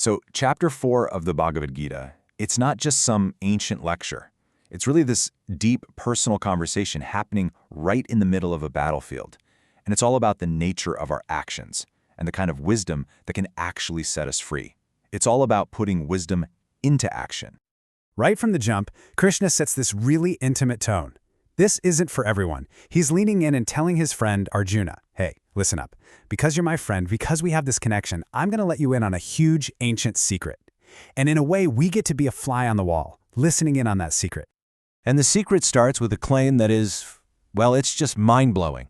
So chapter 4 of the Bhagavad Gita, it's not just some ancient lecture. It's really this deep personal conversation happening right in the middle of a battlefield. And it's all about the nature of our actions and the kind of wisdom that can actually set us free. It's all about putting wisdom into action. Right from the jump, Krishna sets this really intimate tone. This isn't for everyone. He's leaning in and telling his friend Arjuna, hey, listen up. Because you're my friend, because we have this connection, I'm going to let you in on a huge ancient secret. And in a way, we get to be a fly on the wall, listening in on that secret. And the secret starts with a claim that is, well, it's just mind-blowing.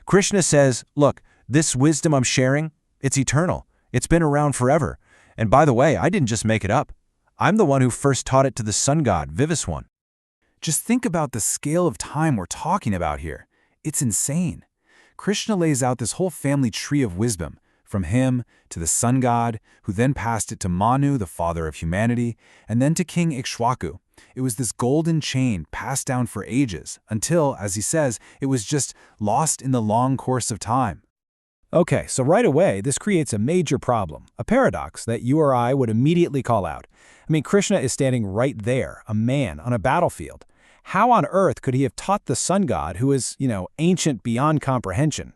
Krishna says, look, this wisdom I'm sharing, it's eternal. It's been around forever. And by the way, I didn't just make it up. I'm the one who first taught it to the sun god, Vivaswan. Just think about the scale of time we're talking about here. It's insane. Krishna lays out this whole family tree of wisdom, from him to the sun god, who then passed it to Manu, the father of humanity, and then to King Ikshwaku. It was this golden chain passed down for ages, until, as he says, it was just lost in the long course of time. Okay, so right away, this creates a major problem, a paradox that you or I would immediately call out. I mean, Krishna is standing right there, a man on a battlefield. How on earth could he have taught the sun god, who is, ancient beyond comprehension?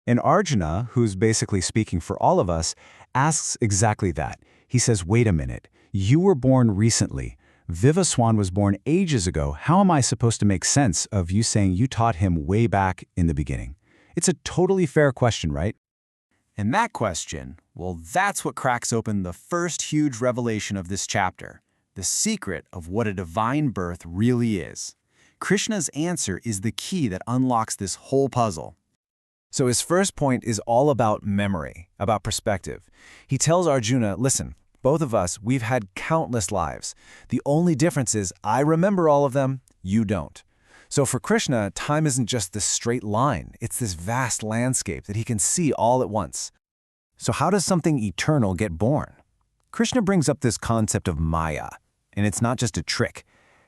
And Arjuna, who's basically speaking for all of us, asks exactly that. He says, wait a minute, you were born recently. Vivaswan was born ages ago. How am I supposed to make sense of you saying you taught him way back in the beginning? It's a totally fair question, right? And that question, well, that's what cracks open the first huge revelation of this chapter, the secret of what a divine birth really is. Krishna's answer is the key that unlocks this whole puzzle. So his first point is all about memory, about perspective. He tells Arjuna, listen, both of us, we've had countless lives. The only difference is I remember all of them, you don't. So for Krishna, time isn't just this straight line. It's this vast landscape that he can see all at once. So how does something eternal get born? Krishna brings up this concept of Maya, and it's not just a trick.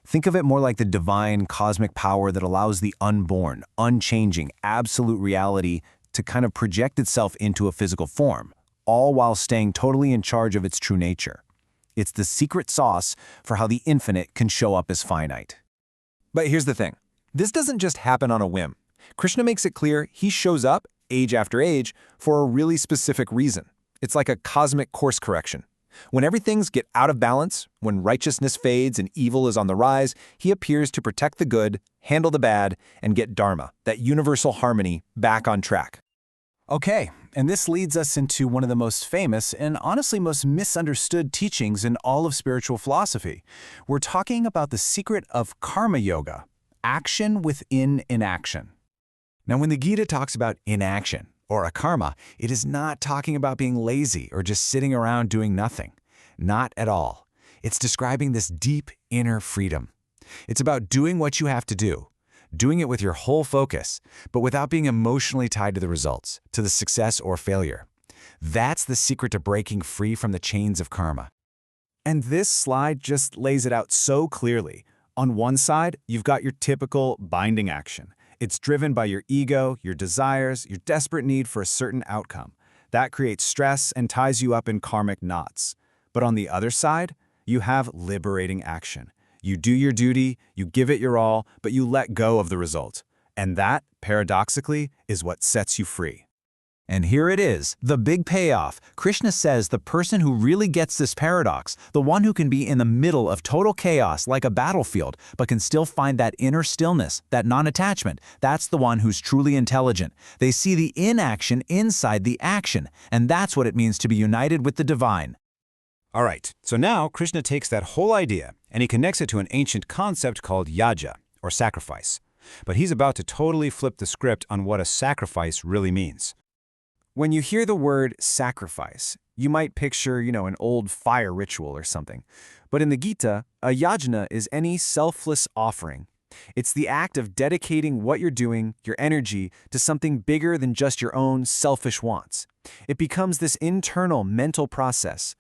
Think of it more like the divine cosmic power that allows the unborn, unchanging, absolute reality to kind of project itself into a physical form, all while staying totally in charge of its true nature. It's the secret sauce for how the infinite can show up as finite. But here's the thing. This doesn't just happen on a whim. Krishna makes it clear he shows up, age after age, for a really specific reason. It's like a cosmic course correction. When everything's get out of balance, when righteousness fades and evil is on the rise, he appears to protect the good, handle the bad, and get dharma, that universal harmony, back on track. Okay, and this leads us into one of the most famous and honestly most misunderstood teachings in all of spiritual philosophy. We're talking about the secret of karma yoga, action within inaction. Now, when the Gita talks about inaction, or a karma, it is not talking about being lazy or just sitting around doing nothing. Not at all. It's describing this deep inner freedom. It's about doing what you have to do, doing it with your whole focus, but without being emotionally tied to the results, to the success or failure. That's the secret to breaking free from the chains of karma. And this slide just lays it out so clearly. On one side, you've got your typical binding action. It's driven by your ego, your desires, your desperate need for a certain outcome. That creates stress and ties you up in karmic knots. But on the other side, you have liberating action. You do your duty, you give it your all, but you let go of the result. And that, paradoxically, is what sets you free. And here it is, the big payoff. Krishna says the person who really gets this paradox, the one who can be in the middle of total chaos like a battlefield, but can still find that inner stillness, that non-attachment, that's the one who's truly intelligent. They see the inaction inside the action, and that's what it means to be united with the divine. All right, so now Krishna takes that whole idea and he connects it to an ancient concept called yajna, or sacrifice. But he's about to totally flip the script on what a sacrifice really means. When you hear the word sacrifice, you might picture, an old fire ritual or something. But in the Gita, a yajna is any selfless offering. It's the act of dedicating what you're doing, your energy, to something bigger than just your own selfish wants. It becomes this internal mental process.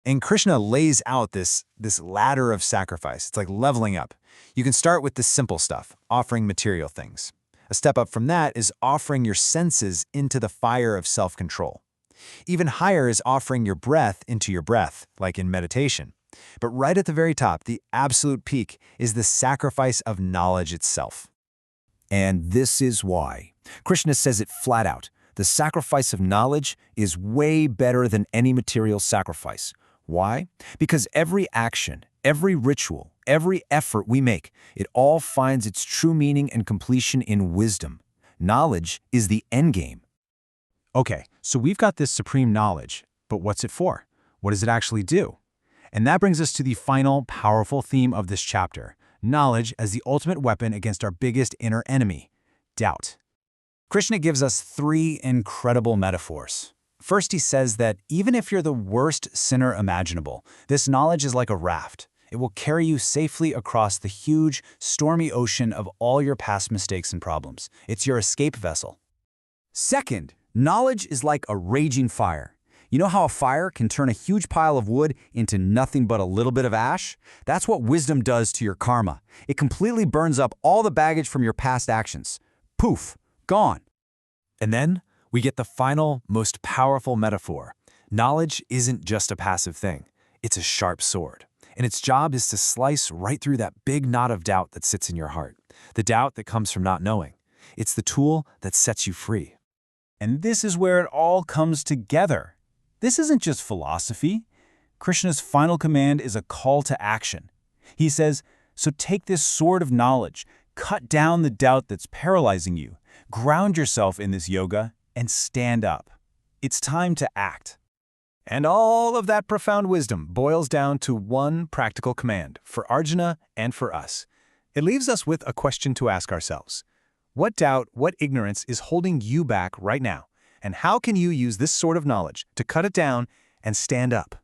And Krishna lays out this ladder of sacrifice. It's like leveling up. You can start with the simple stuff, offering material things. A step up from that is offering your senses into the fire of self-control. Even higher is offering your breath into your breath, like in meditation. But right at the very top, the absolute peak, is the sacrifice of knowledge itself. And this is why. Krishna says it flat out. The sacrifice of knowledge is way better than any material sacrifice. Why? Because every action, every ritual, every effort we make, it all finds its true meaning and completion in wisdom. Knowledge is the endgame. Okay, so we've got this supreme knowledge, but what's it for? What does it actually do? And that brings us to the final, powerful theme of this chapter: knowledge as the ultimate weapon against our biggest inner enemy, doubt. Krishna gives us 3 incredible metaphors. First, he says that even if you're the worst sinner imaginable, this knowledge is like a raft. It will carry you safely across the huge, stormy ocean of all your past mistakes and problems. It's your escape vessel. Second, knowledge is like a raging fire. You know how a fire can turn a huge pile of wood into nothing but a little bit of ash? That's what wisdom does to your karma. It completely burns up all the baggage from your past actions. Poof, gone. And then we get the final, most powerful metaphor. Knowledge isn't just a passive thing. It's a sharp sword. And its job is to slice right through that big knot of doubt that sits in your heart. The doubt that comes from not knowing. It's the tool that sets you free. And this is where it all comes together. This isn't just philosophy. Krishna's final command is a call to action. He says, so take this sword of knowledge, cut down the doubt that's paralyzing you, ground yourself in this yoga, and stand up. It's time to act. And all of that profound wisdom boils down to one practical command for Arjuna and for us. It leaves us with a question to ask ourselves. What doubt, what ignorance is holding you back right now? And how can you use this sort of knowledge to cut it down and stand up?